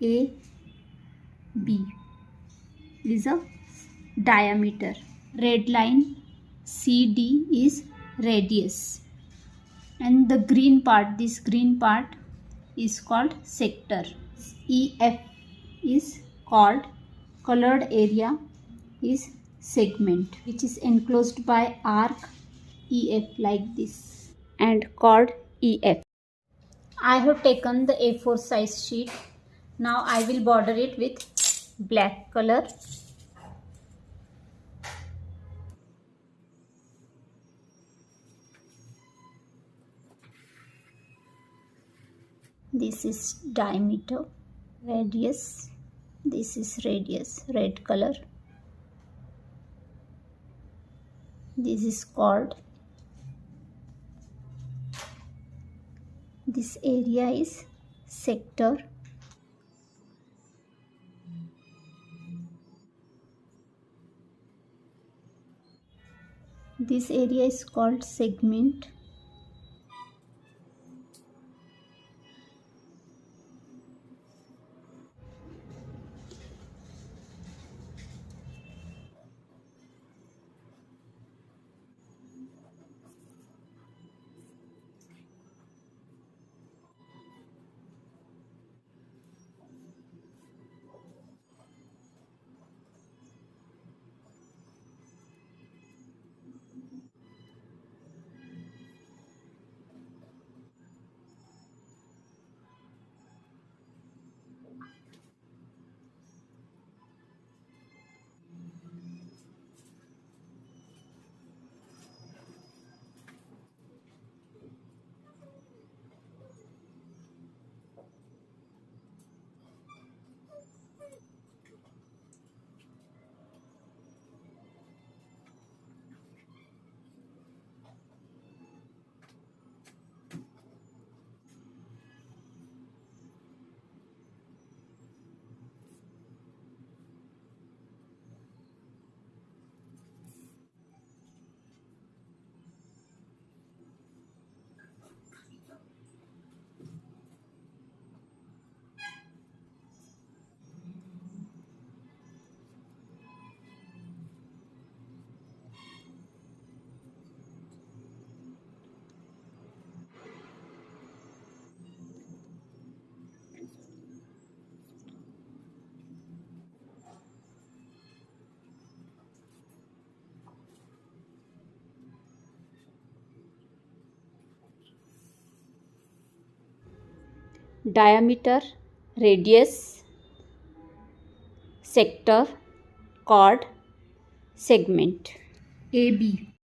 AB is a diameter. Red line CD is radius. And the green part, this green part is called sector. EF is called colored area is segment, which is enclosed by arc EF like this and called EF. I have taken the A4 size sheet. Now I will border it with black color. This is diameter, radius. This is radius, red color. This is chord. This area is sector. This area is called segment. Diameter, radius, sector, chord, segment. AB.